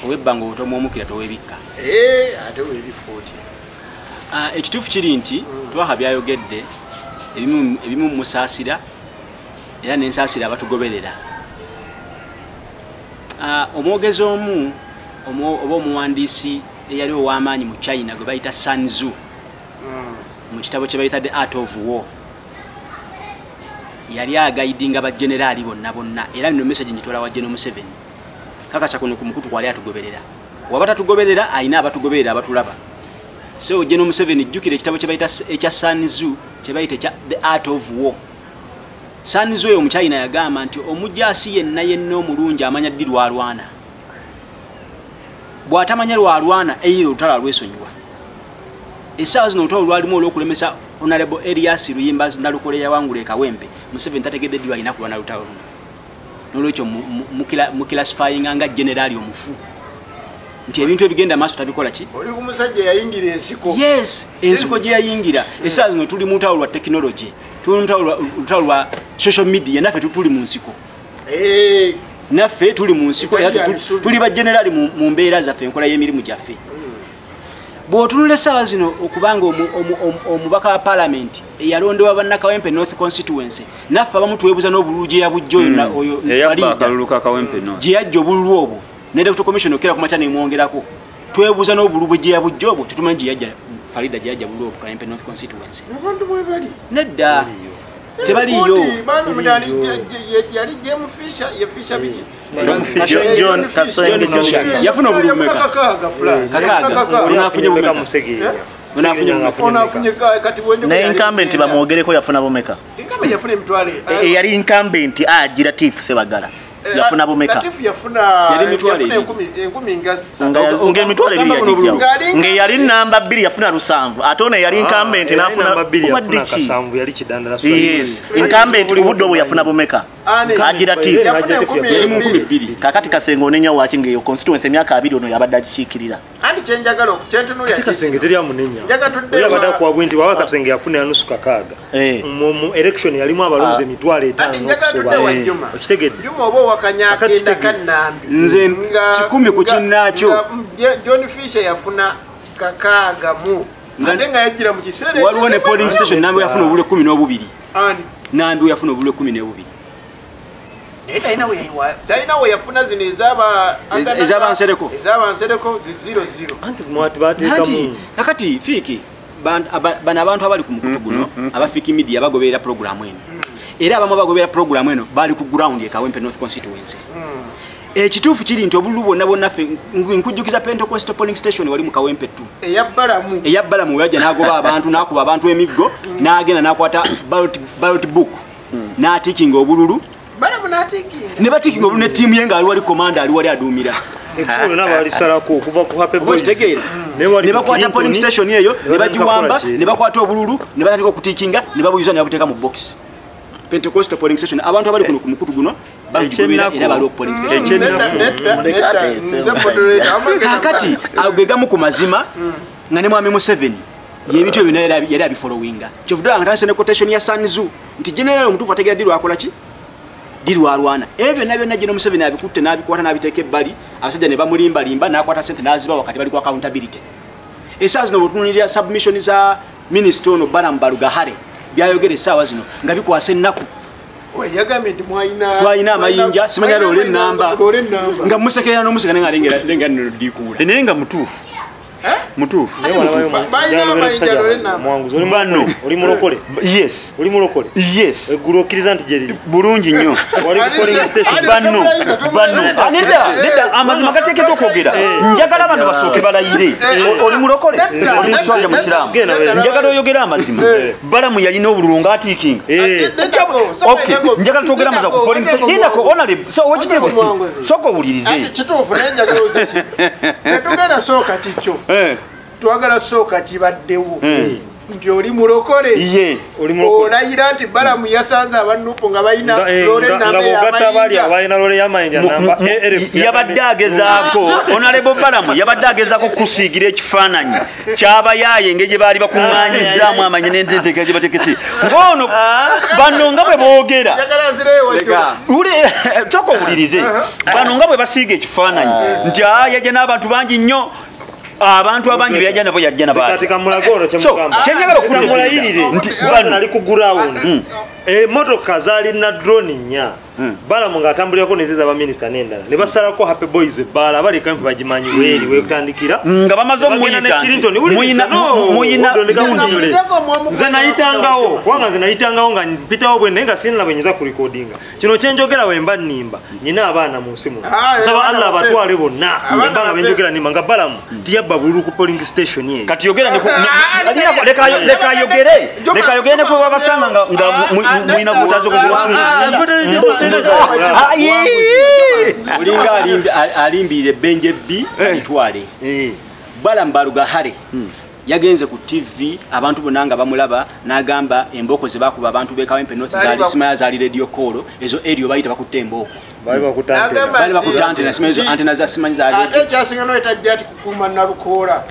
owebbanga obutomu omukira towebikka ate webifoti ekituufu kiri nti twaha byayogedde ebimu musaasira era nensaasira abatugoberera omwogezi omu oba omuwandiisi eyali ow'amaanyi mu China gwe bayita Sun Tzu mu kitabo kye bayita The Art of War yali agayidinga bajenerali bonna era nno message njitwala wa General Museveni kakasa kuno ku mukutu kwali atugoberera waba tatugoberera ayina abatugoberera abatulaba so General Museveni jjukira ekitabo kye bayita ekya Sun Tzu kye bayita The Art of War. Sun Tzu oyo mu China yagamba nti omujaasi yenna omulungi amanya ddi lwalwana bw'atamanya lwalwana eyo olutalo lwesonyiwa essaawa zino olutalo lwalimu olw'okulemesa Honorable Elias Luyimbazi Nalukoola yawangula Kawempe Museveni tategedde ddi lwalina kulwana lutalo luno n'olwekyo mukilasifayinga nga generali omufu nti ebintu ebigenda maaso tabikola ki oli ku musajja yayingira ensiko yes ensiko gye yayingira essaawa zino tuli mu lutalo lwa tekinologi tuli mu lutalo lwa social media naffe tuli mu nsiko naffe tuli mu nsiko tuli bajenerali mu mbeera zaffe enkola y'emirimu gyaffe bw'otunula essaawa zino okubanga omubaka wa Parliament eyalondewa bannakawempe North Constituency naffe abamu twebuuza n'obululu gye yabujja oyo gye yajja obululu obwo ne Electoral Commission okera ku makya nemwongerako twebuuza n'obululu gye yabujja obwo tetumanyi gye yajja Farida gye yajja bululu obwo Kawempe North Constituency nedda tebaliyo yali James Fisher ye Fisher biki John yafuna obululu onafunye kati bwenye ne incumbent bamwogereko yafuna bomeka incumbent yafuna emitwale yali incumbent agira Tifu Sebagala yafuna bomeka Tifu yafuna yali mitwale 10 ngasa nge mitwale bili nge yali namba 2 yafuna Lusanvu atone yali incumbent nafuna namba 2 yafuna Kasanvu yali kidanda na yes incumbent ubuddo bwe yafuna bomeka agira Tifu yafuna 10 kakati Kasengo onenya wakinge yo constituency emyaka 2 ono yabadde akikiikirira andi kyenjagala kyentunulya kasenge teri amunenya njaga tudde yabada kwa bwinti wawa kasenge yafuna yanusu kakaaga mu election yalimu abalonzi emitwalo 5 okitegedde Juma obo wakanyakenda kanambi nze kikumi ku kinnaakyo John Fisher yafuna kakaaga mu ngande nga yajira mu kiseera waliwo ne polling station nambi yafuna obule 12 nambi yafuna obule 12 Taina we yafuna zino ezabansereko zi 00 anti mwati bateekamu kakati fiiki bano abantu abali ku mukutu guno abafiiki media bagoberera programu eno era abamu bagoberera programu eno bali ku ground Kawempe North Constituency ekituufu kiri nti obululu bwonna bwonna ffe nkujjukiza Pentecostal polling station wali mu Kawempe 2 eyabbalamu yajja n'agoba abantu n'akuba abantu emiggo n'agenda n'akwata ballot book n'atikinga obululu ne batikinga obululu ne ttiimu ye ng'ali wali komanda ali wali aduumira ekulu nabalisalako okuva ku Happy Boys ne bakwata polling station eyo ne bagiwamba ne bakwata obululu ne batandika okutikinga ne babuyuza ne babuteeka mu box Pentecostal polling station abantu abali kuno ku mukutu guno bagigobera era bali polling station kakati agegamu ku mazima nga ne mwami Museveni yebintu ebyo yali abifollowinga kyovuddala nga tandise ne quotation ya Sanzu nti general omutuufu ategeera ddi lwakola ki ddi lwalwana ebyo nabyo General Museveni abikutte n'abikwata n'abiteeka ebbali abasajja ne bamulimbalimba n'akwata ssente n'aziba wakati bali ku accountability essaawa zino bwetunuulira submission za minisita ono Balamu Balugahare byayogera essaawa zino nga bikwasa ennaku twalina amayinja simanya loole ennamba nga musekerera n'omuseka naye nga lenga nno ddikuula naye nga mutuufu bano oli mulokole yes eggulu okkiriza nti gyeri bulungi nnyo nedda amazima gateekeddwa okwogera njagala bano basooke balayire oli mulokole oli nswanja musiraamu njagala oyogera amazima Balamu yalina obululu ng'atiikinga njagala twogera amazima ku polling station nindako honorable so wekitebwe sooka owulirize kituufu naye njagala ozeki netugenda sooka kikyo twagala sooka kibaddewo nti oli mulokole olayira nti Balamu yasanze abanupu nga balina lole y'amayinja yabadde agezaako honorable Balamu yabadde agezaako kusiigira ekifaananyi kyabayaaye engeri gye baali bakuŋŋaanyizzaamu amanyi n'enteteeka gye batekesi ng'ono bano nga bwe boogera sooka owulirize bano nga bwe basiiga ekifaananyi nti yajja n'abantu bangi nnyo abantu abangi byajja nabo yajja nabaati kyenjagala okumulayirire nti bano ali ku ground emotoka zaalina drone nnya Balamu ng'atambulirako neziza abaminisita n'endala ne basalako Happy Boys ebbaala abali Kawempe bagimanyi weeri wekutandikira nga bamaze omuyita nze nayitangawo kubanga nze nayitangawo nga mpitawo bwe naye nga sinna bwe nyinza ku recordinga kino kyenjogera wemba nnimba nyina abaana mu nsi muno nsaba Allah abatwale bonna mba nga benjogera nnimba nga Balamu tiyabba bululu ku polling station eyo kati yogera leka yogere ne kwe wabasanga nga muyina votazo olinga alimbire Benje B Itwale Balamu Balugahare yagenze ku TV abantu bonna nga bamulaba n'agamba emboko ze bakuba abantu be Kawempe North zaali simaya zaali radio call ezo erio bayita bakutte emboko bali bakutante na simayo antena za simanyi zaali ate kyasinga no etajjati kukuma nalukoola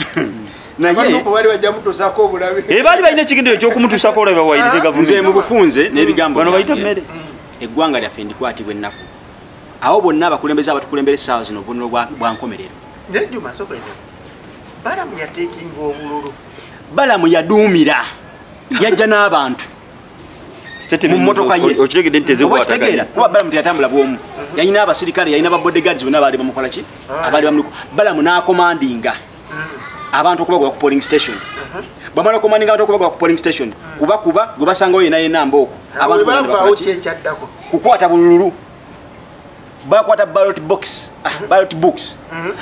naye bali bajja mutuusako obulabe baali balina ekigendero eky'okumutuusako obulabe bawayirize gavumenti nze mu bufunze n'ebigambo bano bayita mmere eggwanga lyaffe ndikwatibwa ennaku awo bonna abakulembeze abatukulembera essaawa zino obubonero bwa nkomerero nejjuma soko eno Balamu yateekinga obululu Balamu yaduumira yajja n'abantu mu mmotoka ye okitegedde nti ezekitegeera kuba Balamu teyatambula bwomu yalina abasirikale yalina babodeguards bonna baali bamukola ki abaali bamuliko Balamu n'akomandinga abantu okubagoba ku polling station bamala okomandinga abantu okubagoba ku polling station kuba gwe basangawo yena mbooko abantu bavaawo kyekyaddako kukwata bululu bakwata ballot books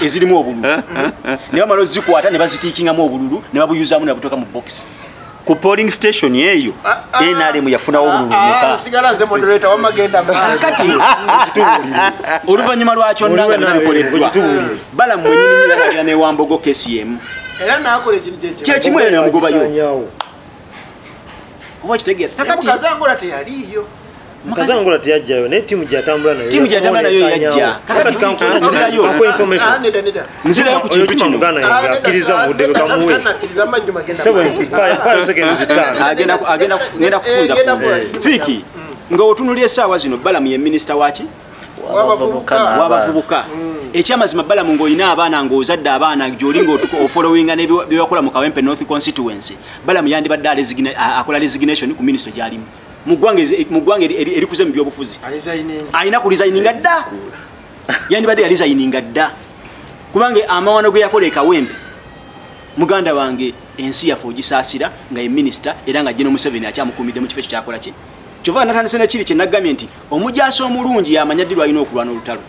ezirimu obululu ne bamala ozikwata ne bazitiikingamu obululu ne babuyuzaamu ne babuteeka mu box ku polling station eyo NRM yafunawo obululu sigala nze moderator wamagenda kati oluvannyuma lwakyo nanga nabikoleddwa Balamu mwenyini nyi yalagira ne Wambogo KCM era naakola ekintu kyekimu era nemugobayo oba kitegeera kakati kazangola teyaliiyo Kazangula tiyajjayo ne timu gyatambula nayo. Timu gyatambula nayo yajja. Kakati kanzirayo. Nzirayo ku kintu kino. Akkiriza mudde bekamuwe. Agenda kufunza. Fiki nga otunulira essaawa zino Balamu ye minisita waki? Wabavubuka. Ekyamazima Balamu ng'olina abaana ng'ozadde abaana gy'oli ng'ofollowinga bye bakola mu Kawempe North Constituency. Balamu yandibadde akola resignation ku minisito gy'alimu. Mu ggwanga erikuze mu byobufuzi. Alina ku resigninga dda. Yandibadde yalisigninga dda. Kubanga amawano ge yakola e Kawempe muganda wange ensi yaffe ogisaasira nga ye minisita era nga General Museveni akyamukuumidde mu kifo ekyo kyakola ki? Kyova natandise nekiri kye nagambye nti omujaasi omulungi yamanya ddirwa alina okulwana olutalo.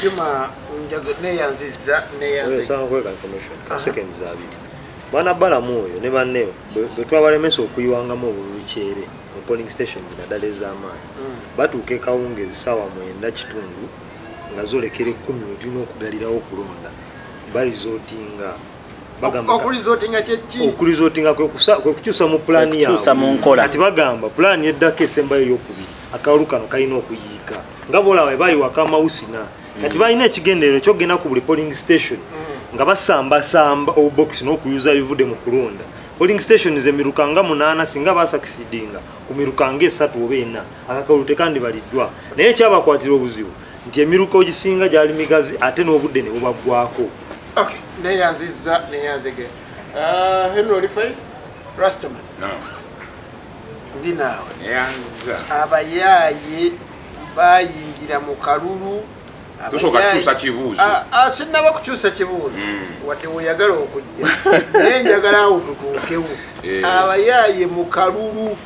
Juma neyanziza Bana Balamu oyo ne banne bwe twabalemesa okuyiwangamu obulukyere mu polling stations naddala ez'amaanyi batuuka ekawungeezi ssaawa 9:30 nga zolekera 10 olina okugalirawo okulonda barizootinga okurizootinga kwe kukyusa mu pulaani yaabwe kati bagamba pulaani eddako esembayo ey'okubiri akalulu kano kalina okuyiika nga boolawe bayiwaka amawusina kati balina ekigenderero kyokgenda ku buli polling station nga basambasamba obubokisi n'okuyuza ebivudde mu kulonda. Polling stations emiruka nga 8 singa basakisidinga ku miruka nga 3 oba 4 akakalulu tekandibaliddwa naye ekyabakwatira obuzibu nti emiruka ogisinga gyali migazi ate n'obudde ne bubaggwako. Okay, neyanziza neyanzege. Henry Olifai Rastaman. Ndi naawe. Neyanziza. Abayaaye bayingira mu kalulu. Tusooka kukyusa kibuuzo. Sinnaba kukyusa kibuuzo. Wadde weeyagala okujja. Naye njagala awo tutuukewo. Abayaaye mu kalulu.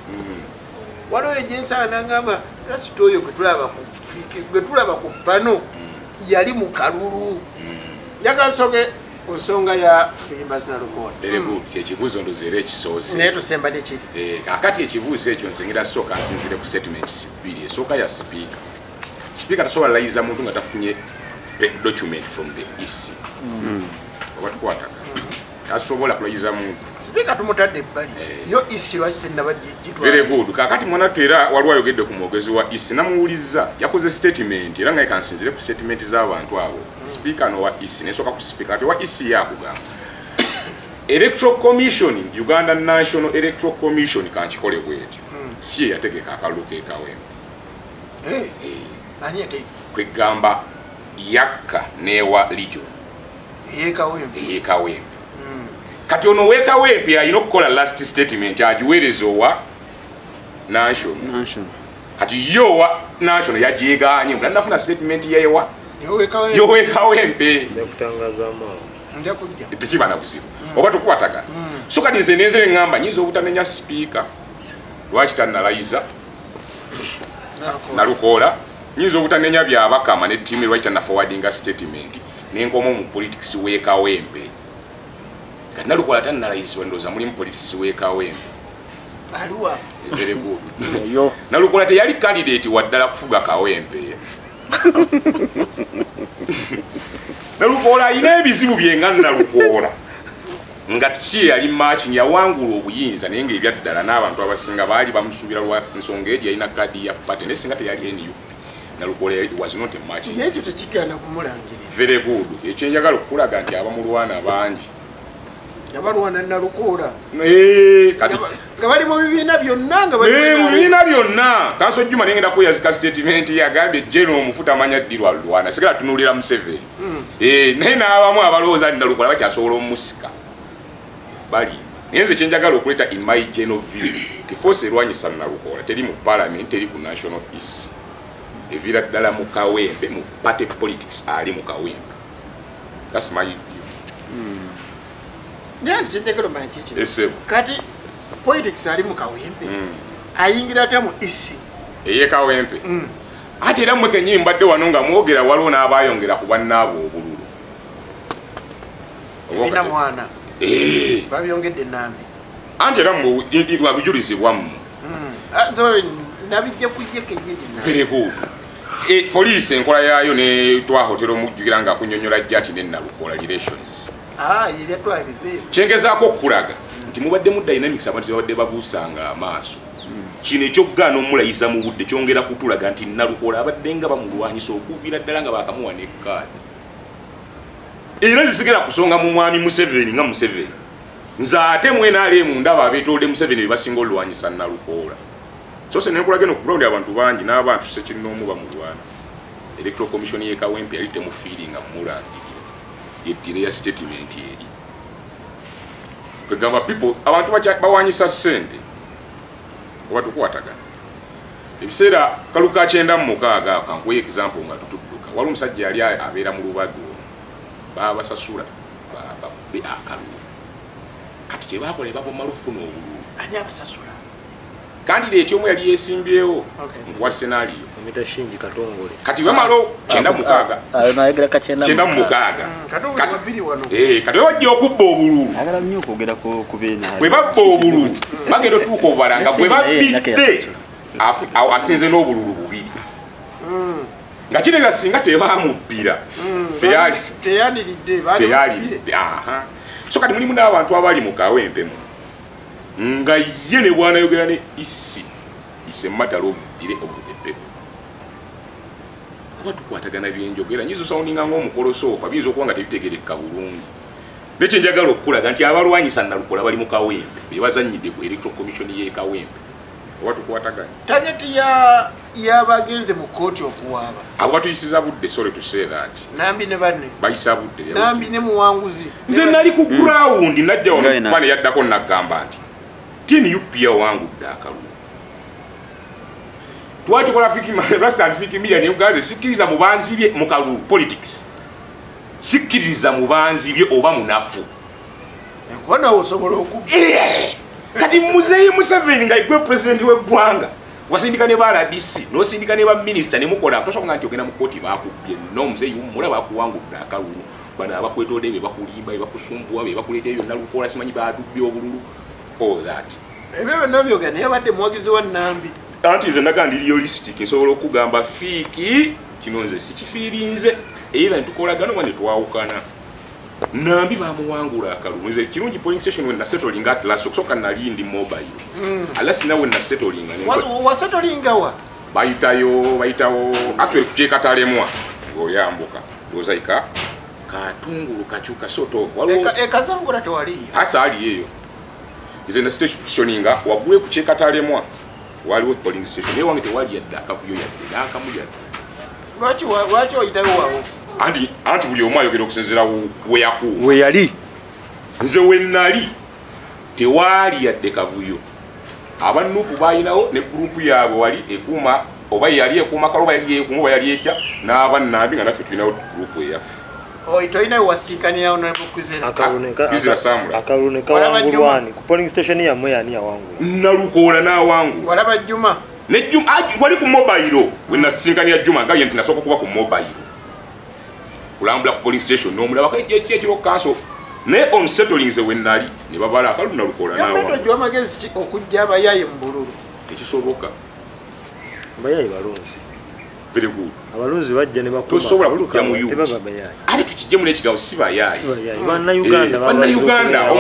Waliwo egyensaana ngamba Rasita oyo gwe tulaba ku pano yali mu kalulu. Njagala nsooke ku nsonga ya Luyimba Sinalukola. Ekibuuzo ndozeera ekisoose. Naye tusemba ne kiri. Kakati ekibuuzo ekyo nsingira sooka nsinzire ku statements bbiri. Esooka ya sipiika. Speaker tasobola layiza muntu nga tafunye document from the EC. Oba tukwataka. Tasobola kulayiza muntu. Speaker tumutadde ebbali. Yo EC lwaki tennaba gitwala. Very good. Kakati mwanatu era waliwo ayogedde ku mwogezi wa EC namuwuliza yakoze statement era nga yekansinzire ku statement z'abantu abo. Speaker no wa EC nesooka ku speaker ate wa EC yakugamba. Electoral Commission, Uganda National Electoral Commission kankikole bwetyo. Si ye yategeka akalulu ke Kawempe. Ani ate kwegamba yakka newa region Kawempe. Kati ono we Kawempe alina okukola last statement agiweereza owa national. Kati yo wa national yagieganye nga nafuna statement yewa yowe Kawempe kutangaza amaanyi nja kujja tekiba na buzibu oba tukwataga so kati nze nenze ngamba nyizo obutanenya speaker lwaki tannalayiza Nalukola nyizo obutanenya byabakama ne team lwaki tanna forwardinga statement nenkomo mu politics we Kawempe kati Nalukola tannalayiza ndoza muri mu politics we Kawempe aliwa very good yo Nalukola teyali candidate waddala kufuga Kawempe Nalukola ine ebizibu byenga Nalukola nga tiye yali matching ya wangulu obuyinza naye ng'ebyaddala n'abantu abasinga baali bamusuubira lwa nsonga eri yalina kadi ya pate naye singa teyali NUP Nalukola was not a match ekyo tekigana kumulangirira very good ekyenjagala okulaga nti abamulwana bangi abalwana Nalukola kati nga bali mu bibiina byonna nga bali mu bibiina byonna Kanso Juma nengenda kweyazika statement yagambye General Mufuta amanya ddirwa lwana sigala tunuulira Museveni naye n'abamu abalowooza nti Nalukola bakyasobola omusika bali nyenze kyenjagala okuleta in my general view kiforce erwanyisa Nalukola teri mu parliament teri ku national peace evira ddala mu Kawempe mu party politics ali mu Kawempe that's my view nyanti kyenjagala omanya kiki esebo kati politics ali mu Kawempe ayingira ate mu isi eye Kawempe ate era mmwe kenyini mbadde wano nga mwogera waliwo n'abayongera ku bannaabo obululu ina mwana babyongedde nambi anti era mu babujulizi bwamu nabijja kujja kenyini very good police enkola yayo ne twahotera omujjukira nga akunyonyola jati ne Nalukola relations yebyatwabive kyengezaako okukulaga nti mubadde mu dynamics abantu babadde babuusanga amaaso kino ekyokugaana omulayisa mu budde kyongera kutulaga nti Nalukoola abadde nga bamulwanyisa okuviira ddala nga bakamuwa n'ekkaadi era zisigera kusonga mu mwami Museveni nga Museveni nze ate mwena ali mundaba abeetolodde Museveni be basinga olwanyisa Nalukoola so se nenkulaga eno ku ground abantu bangi n'abantu sekinnoomu bamulwana electoral commission ye Kawempe yali temufiiringa mulangirira yeddire ya statement eri kwegamba people abantu bawanyisa ssente oba tukwatagana ebiseera kaluka 96 kankuwa example nga tutudduka wali omusajja yali abeera mu Lubagi babasasula be akalulu kati kye bakola baboma lufuna obululu ani abasasula candidate omu yali yesimbyewo wa scenario Omitashinji Katongole kati wemalo 96 nayogera ka 96 kati wajja okubba obululu agala nnyo okwogera ku beena bwe babba obululu bagenda otuuka obubalanga bwe babbidde asinze n'obululu bubiri nga kirega singa tebamubbira teyaliridde so kati mulimu n'abantu abali mu Kawempe mu nga ye ne bwanayogera ne isi matter of the people kuba tukwatagana byenjogera nyizo soundinga ng'omukolosofa biyinza okuba nga tebitegerekeka bulungi nekye njagala okukulaga nti abalwanyisa Nalukoola bali mu Kawempe be bazannyidde ku electoral commission ye Kawempe oba tukwatagana tageti yabagenze mu kooti okuwaaba abo batuyisiza budde sorry to say that nambi ne banne bayisa budde nambi ne muwanguzi nze nali ku ground najja wano pane yaddako nagamba nti tini UPA wangudde akalulu twatukola Fiki Media ne ugaze sikiriza mubanzibye mu kalulu politics sikiriza mubanzibye oba munafu ekona osobola kati Muzeeyi Museveni nga igwe president w'eggwanga wasindika ne ba RDC n'osindika ne ba minister ne mukola tosonga nti ogenda mu kooti baakubye no Muzeeyi mulaba akuwangudde akalulu bana abakwetodde be bakulimba be bakusumbuwa be bakuleeta eyo Nalukoola simanyi baadubye obululu all that ebyo nabyogana yabadde muwagizi wa Nambi anti nze naga ndi realistic nsobola okugamba Fiiki kino nze sikifiirinze era ntukolagano nga ne twawukana Nambi bamuwangula akalulu nze kirungi polling station when na settling at last okusoka nali ndi mobile alas nawe na settling wa settling wa bayitawo actually kukyekatalemmwa ng'oyambuka ozaika katungulu kakyuka soto waliwo ekazangula tewali hasa ali eyo nze na stationinga wagwe kukyekatalemmwa waliwo polling station naye wange tewali yadde akavuyo yadde n'akamu yadde lwaki oyitayo wawo anti buli omu ayogera okusinziira we yali nze we nali tewaali yadde kavuyo abanupu balinawo ne gurupu yaabwe wali ekuuma oba yali ekuuma kaloba yali ekuuma oba yali etya n'abannambi nga naffe tulinawo gurupu eyaffe toyinayo wasiikanirawo nabukuzera akalulu ne kawangulwani ku polling station yammwe yani yawangula Nalukoola n'awangula walaba Juma ne Juma wali ku mobile we nasinkania Juma nga yenti nasooka kuba ku mobile kulambula ku police station n'omulaba ekiro kanso ne on settling ze we nali ne babala akalulu Nalukoola n'awangula gavumenti amagezi ki okujja abayaye mu bululu tekisoboka bayaye balunzi very good abalunzi bajja ne bakuma tosobola kujja mu yuti ali tukijje mu n'ekigawo si bayaye Bannayuganda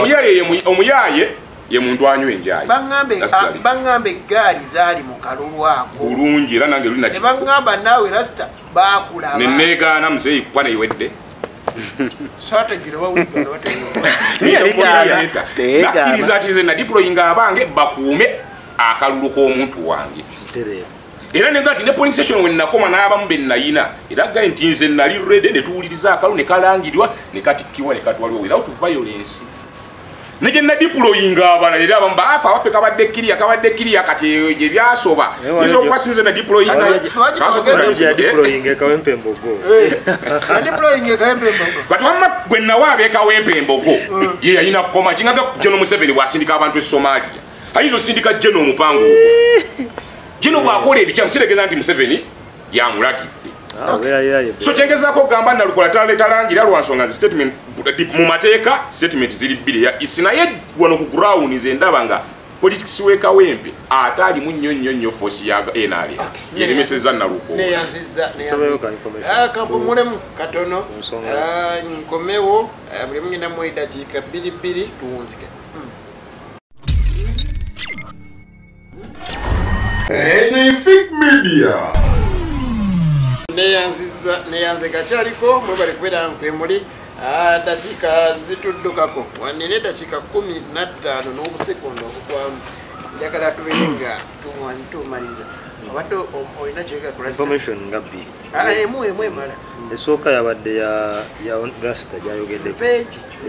omuyaye ye muntu anywa enjayi baŋŋambe eggaali zaali mu kalulu ako bulungi era nange luli ne baŋŋamba naawe rasita baakulaba ne neegaana Muzeeyi kuba neyiwedde saategire bawuligana nakkiriza ati nze nadiployinga abange bakuume akalulu k'omuntu wange era nenga ati ne polling station we nakoma n'abamu be nayina era gaye nti nze nali ready ne tuwuliriza akalulu ne kalangirwa ne katikkibwa ne katwalibwa without violence nije na diployinga abana era abamu baafa abaffe kabadde kiriya kati gye byasoba nizo okwasinze na diployinga Kawempe Mbogo kati wamma gwe nawaaba eKawempe Mbogo ye yalina kukoma kingaga General Museveni bwasindika abantu e Somalia ayizo sindika General omupango Gino bwakola ebikyamu siregeza nti Museveni yamulagidde so kyengezaako okugamba Nalukoola talangira lwansonga statement mu mateeka statement ziri bbiri ya isi naye wano ku ground nze ndaba nga politics w'e Kawempe ate alimu nnyo force ya NRM yeremeseza Nalukoola kampumulemu katono nkomewo buli mugenda mu eddakiika 2 tuwunzike Anyfic Media. Neyanze kacyaliko mwe bali kubeera nkwemuli dakiika zituddukako wanene dakiika 15 n'obusekondo okugwamu njagala tubeere nga tumaliza obadde olina information nga bbiri emu emala esooka yabadde ya rasta gyayogeddeko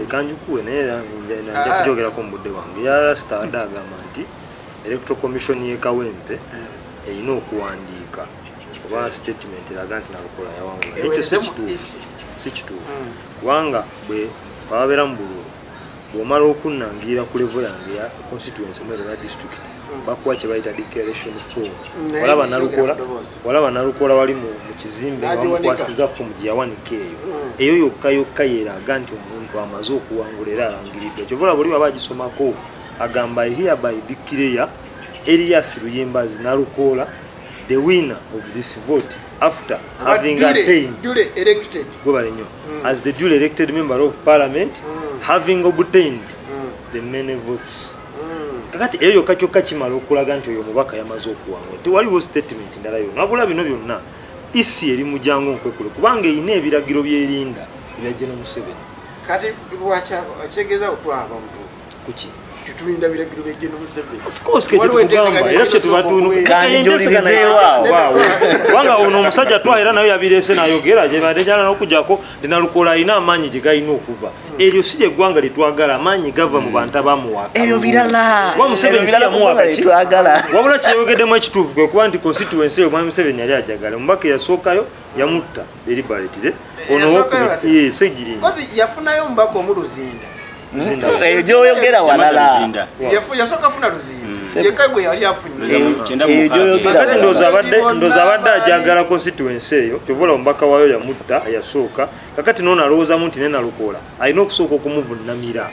kanjikuwe naye nja kujogerako mu budde bwange ya rasta adde agamba nti electoral commission y'e Kawempe erina okuwandiika oba statement eraga nti Nalukola yawangula ekyo si kituufu kubanga bwe babeera mu bululu bw'omala okunnangira ku level yange ya constituency mwera district bakuwa kye bayita declaration form walaba Nalukola wali mu kizimbe bamukwasiza fomu gye yawanika eyo yokka yeeraga nti omuntu amaze okuwangula era alangiriddwa kyobola buli waba agisomako agamba hereby declare Elias Luyimbazi Nalukola the winner of this vote after having attained as the duly elected member of parliament having obtained the many votes. Kakati eyo kyokka kimala okulaga nti oyo mubaka yamaze okuwangula tewaliwo statement ndala yonna wabula bino byonna isi eri mujangu nkwekule kubanga erina ebiragiro byerinda ebya General Museveni. Kati lwaki akyegeza otwaba omuntu kuki tutulinda biragiro bya General Museveni? Of course kugamba era wanga ono omusajja twahera nayo yabirese nayogera gye badejana n'okujjako Nalukola alina amaanyi gye galina okuva eryo si eggwanga litwagala amaanyi gava mu bantu abamuwaka ebyo birala wa Museveni twagala wabula kyeyogeddemu ekituufu kwe kuba nti constituency eyo mwami Museveni yali ajagala omubaka eyasookayo yamutta deliberately ono wokubiri segirinda kozi yafunayo omubaka omuluzinda eyo gyoyogera walala yasooka afuna luzinda yekka gwe yali afunye ndooza abadde ajagala constituency eyo kyobola omubaka waayo yamutta yasooka kakati noona alowoozamu nti ne Nalukola alina okusooka okumuvunnamira